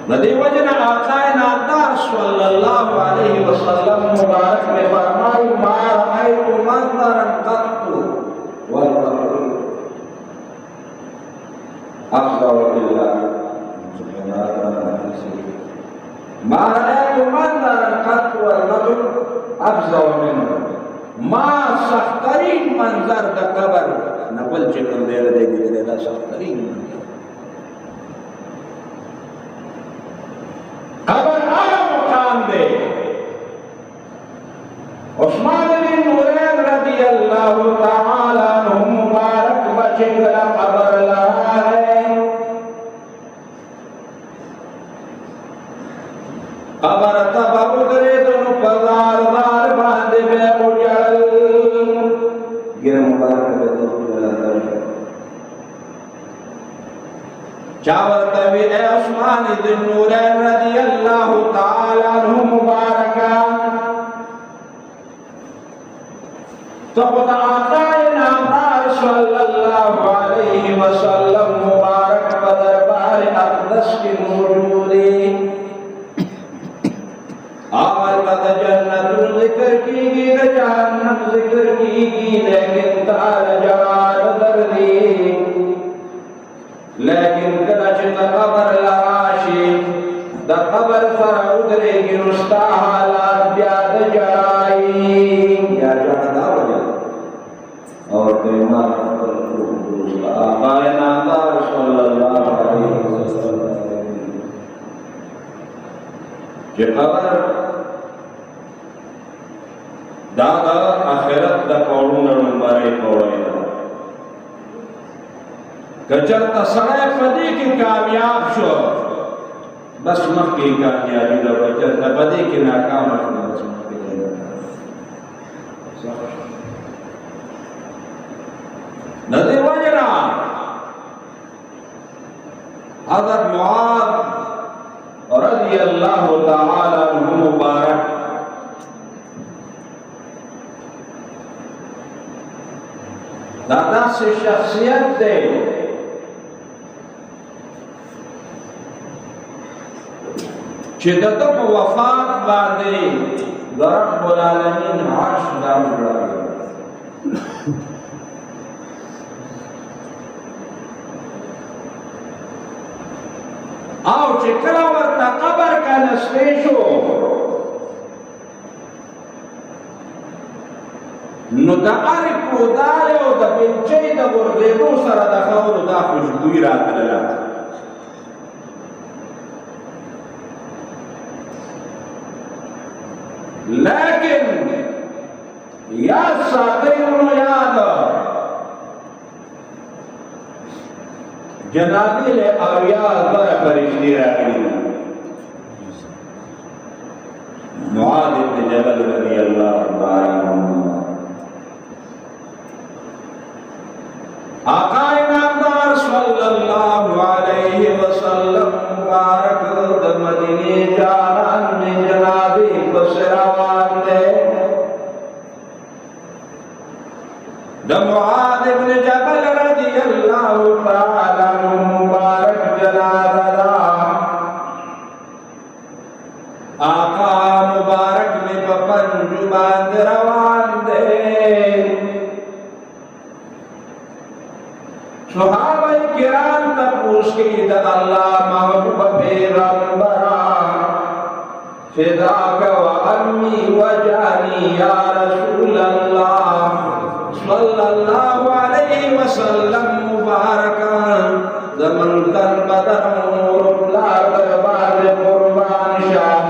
नदी वजन आकाए नादार सल्लल्लाहु अलैहि वसल्लम मुबारक ने फरमाई मा रअयतु मंज़रन क़त्तु वल क़ब्र अफ़ज़ल बिल्लाह मा रअयतु मंज़रन क़त्तु वल क़ब्र अफ़ज़ल मिन्हु मा सख्तरीन मंजर द कबर नबल चिकन दे रहे गिरे दा सख्तरीन कबर आला मुकाम दे उस्मान बिन नूरैन रज़ियल्लाहु तआला अन्हु मुबारक बचिंगला कबर ला है कबर तब उतरे दोनों बाजार बार बांधे में उजल गिर मुबारक चावर तभी ए उस्मान बिन नूरैन रज़ियल्लाहु तआला अन्हु मुबारक तो खुदा आकाए नामदार सल्लल्लाहु अलैहि वसल्लम मुबारक बदरबार अक़दस की मौजूदी आमल कद जन्नत जिक्र की जहन्नम जिक्र की लेकिन तार जवार दर्दी लेकिन कदच कबर लाशी द कबर सर उधरे की रुस्ता हालात ब्याद जराई या जानदा वजह और बेमार आकाए नामदार सल्लल्लाहु अलैहि वसल्लम जे कबर दादा आखिरत द कौड़ून नंबरे कौड़े गजर तसड़े पदी की कामयाब शो बस मख की कामयाबी द गजर पदी की नाकाम बस मख की नदी वजरा हज़रत मुआज़ रज़ियल्लाहु तआला अन्हु मुबारक दादा से शख्सियत दे चिदतम वफात बादे रब्बुल आलमीन अर्श दामला आओ चिकला वर्ता कबर का नस्लेशो नो दा आरिफो दायो दा बेंचे दा गुर्देबो सरा दा खौर दा खुशबुई रातला लेकिन याद साथे उन्होंने याद जनाबी ले अविया बर फरिश्ते रखनी मुआज़ इब्न जबल रज़ियल्लाहु अन्हु आकाए नामदार सल्लल्लाहु अलैहि वसल्लम मुबारक द मदीने जानान में जनाबी बसरावान दे द मुआज़ इब्न जबल रज़ियल्लाहु तआला अन्हु मुबारक जनादा आका मुबारक में बपन जुबान रवान दे सहाबाए किराम तपूस की द अल्लाह महबूब पैगंबरा फिदाक व अम्मी व जानी या रसूल अल्लाह सल्लल्लाहु अलैहि वसल्लम मुबारक जमन तन बदन मुरला दरबार कुर्बान शाह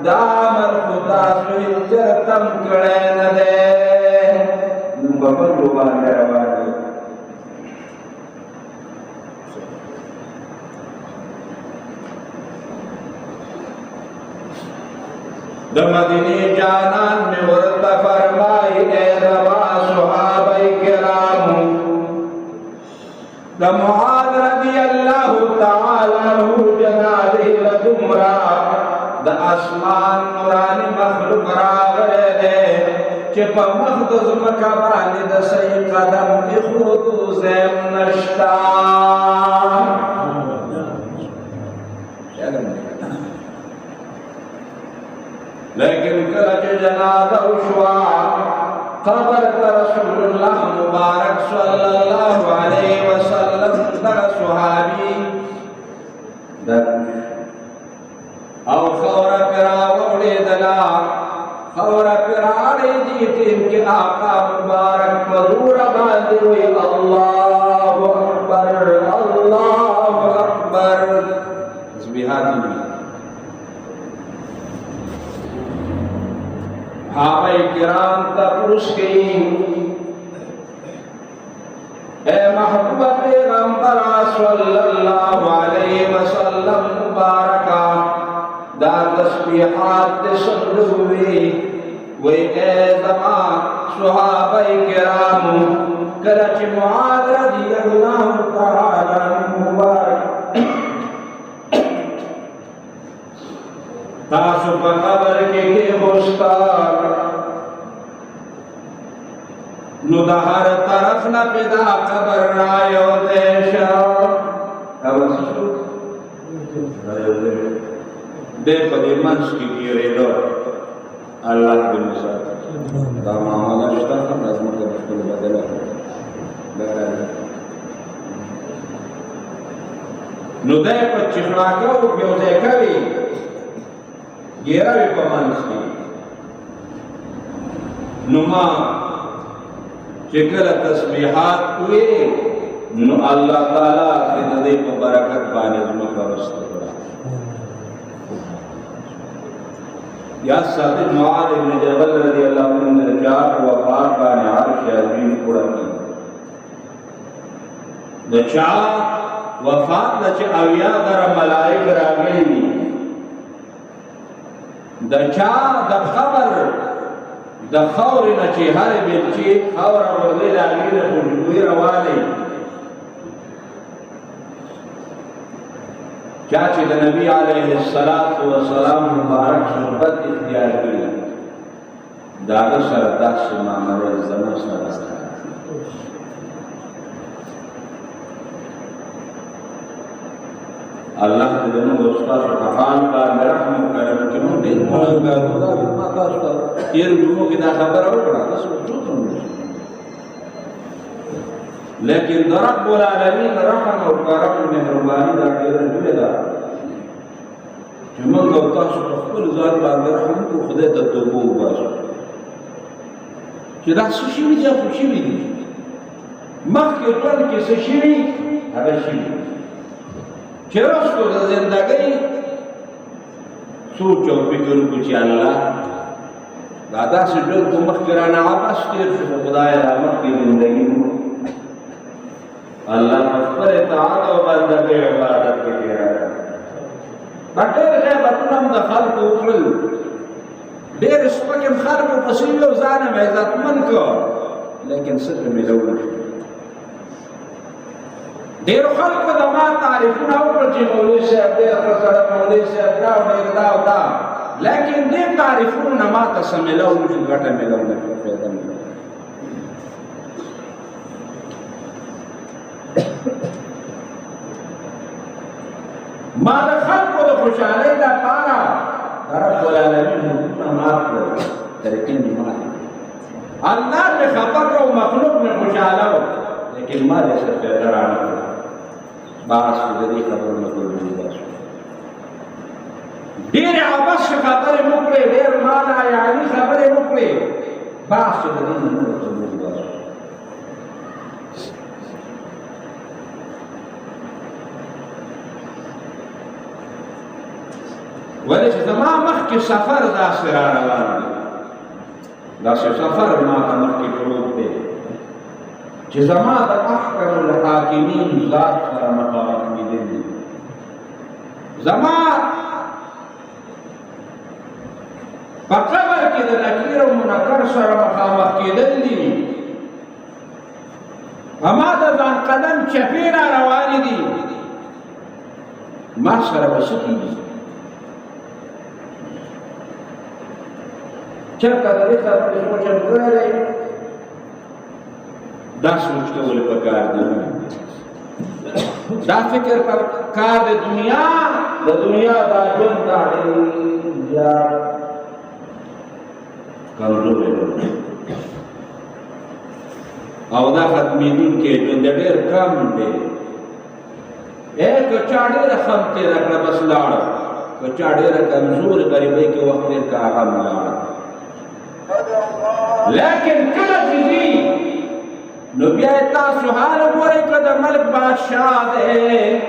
दामर खुदा सुई जरतम कड़े न दे बबर जुबान दरबार द मदीने जानान में वर्त फरमाई ए रवा सहाबाए किराम द मुआज़ रज़ियल्लाहु तआला अन्हु जनाबे लदुमरा द आसमान नूरानी मखलूक रागले दे चिप मखदुज मकाबानी द सही कदम इखुदू ज़ेम नश्ता लेकिन कलच जनाजा उशवा खबर रसूलुल्लाह मुबारक सल्लल्लाहु अलैहि वसल्लम दर सुहाबी दर और खौरा पिरा वड़े दला खौरा पिराड़े जीते इनके आका मुबारक मधुर बांधे हुए अल्लाहु अकबर तस्बीहात में सहाबाए किराम तपुरुष गई ए महबूबा पैगंबर सल्लल्लाहु अलैहि वसल्लम मुबारका दा तस्बीहात सुन हुए वे ए ज़मान सहाबाए किराम करच मुआद रज़ियल्लाहु तआला मुबारक तासु पर कबर के होस्तार नुदहर तरफ न पिदा कबर रायो देशा कबर सुसु दे पदे मंस की गिरे दो अल्लाह के मुसाद दामा मगश्ता नज़म के मुश्किल बदला नुदे पर चिखड़ा को ब्योजे कभी गिरावे पमानस की नुमा चिकल तस्बीहात हुए नु अल्लाह ताला के नदे को बरकत बाने जुमा का रस्ता या सादिक मुआद इब्न जबल रज़ियल्लाहु अन्हु ने चार वफात बाने अर्श अज़ीम पूरा की द चार वफात द अविया दर मलाइक रागली दचा द खबर द खौर नची हर बिल्ची खौर वरदे लागी ने खुशबू रवाले चाचे द नबी अलैहिस्सलातु वस्सलाम मुबारक सुहबत इख्तियार की दादा सरदा से मामले ज़मा सरदा अल्लाह के दोनों दोस्तों से कफान का रहम करम के मुंडे मोला का खुदा की माता का ये लोगों की ना खबर हो पड़ा तो सोचो लेकिन दरब बोला अलमीन रहम और करम मेहरबानी दा के जुलेदा जुमन दोस्ता से खबर ज़ात बांध रहम को खुदा द तोबो बास कि दा सुशी भी जा खुशी भी मख के तन के सशीरी हरशी चेरोस को जिंदगी सोच और फिक्र कुछ अल्लाह दादा से जो तुम कराना आपस के खुदाए रहमत की जिंदगी अल्लाह पर इताअत और बंदा के इबादत के किया बटे है बतनम दखल को उखल देर इसके खर को पसीने और जान में इज्जत मन को लेकिन सिर में लौट देर खल को दमा तारीफ ना ऊपर जी मौली से अपने असर मौली से अपना उड़ेदा होता लेकिन दे तारीफ ना मा तसमिला मुझे घटे में लौने पैदा मिला मा खल को तो खुशाले दा पारा रब अलमीन ने माफ कर तरीके में मार अल्लाह ने खबर को मखलूक में खुशाला लेकिन मारे से डराना बास जदी खबर में कोई नहीं बात देर आपस से खबर मुकले देर माला यानी खबर मुकले बास जदी नहीं बात वले जमा मख के सफर दा सिरा रवान दा सफर मा का मख के करूब पे जमा दा अहकम الحاکمین ذات سره مقام کېدل زما په قبر کې د نکیر او منکر سره مخامخ کېدل دي اما د ځان قدم چپې را روانې دي ما سره به څه کېږي چېرته د دې خبرې سوچ هم کړی دا سوچ کول پکار دی دا فکر پر کار د دنیا د دنیا دا ژوند دا ډېر زیات کمزوری دی او دا ختمېدونکی ژوند ډېر کم دی. که چا ډېره خم تېره کړه بس لاړه، که چا ډېره کمزورې غریبۍ کې وخت تېر کړه هغه هم لاړه. لیکن کله چې ځي نو بیا یې تاسو حال وګورئ که د ملک بادشاه دی،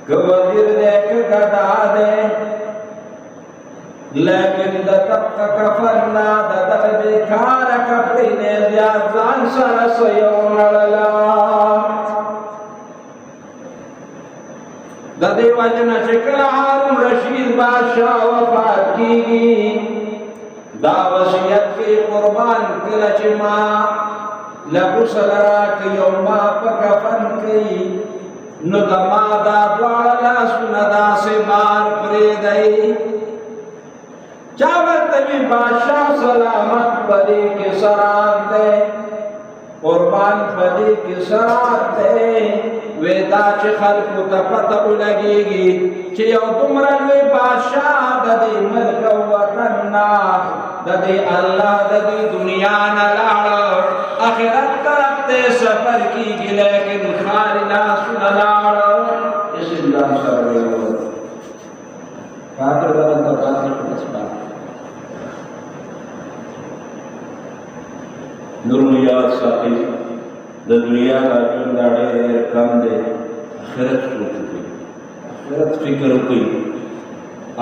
که وزیر دی، که ګدا دی، لیکن د طبقه کفن نه د دغه بېکاره کپړۍ نه زیات ځان سره څه یو نړله. د دې وجه نه چې کله هارون رشید بادشاه وفات کېږي دا وصیت کې قربان کله چې ما له غسل راکړي او ما په کفن کوي نو د ما دا دواړه لاسونه داسې بار پرېږدئ. چا ورته وي بادشاه سلامت په دې کې سرات دی، قربان په دې کې سرات دی. وی دا چې خلکو ته پته ولګېږي چې یو دومره لوی بادشاه د دې ملک او وطن نه د دې الله د دې دنیا نه لاړه، آخرت طرف ته سفر کېږي لیکن خالي لاسونه لاړه. اسې ځان سره ویل پاتې دلته پاتې شو. نور نو یاد ساتئ د دنیا دا ژوند دا ډېر کم دی. آخرت سوچ وکړئ، آخرت فکر وکړئ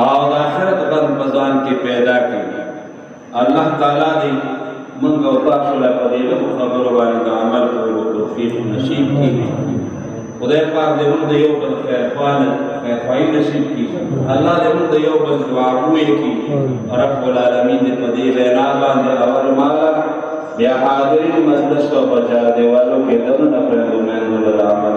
او د آخرت غم په ځان کې پیدا کړئ. الله تعالی دې موږ او تاسو له په دې خبرو باندې د عمل کولو توفیق نصیب کړي. خدای پاک دې موږ د یو بل خیرخواهي نصیب کړي. الله دې موږ د یو بل دعاګوی کړي. رب العالمین دې په دې وینا باندې اول مالا بیا حاضرین مجلس و بچار دیوالوں کے دم نفر دومین عمل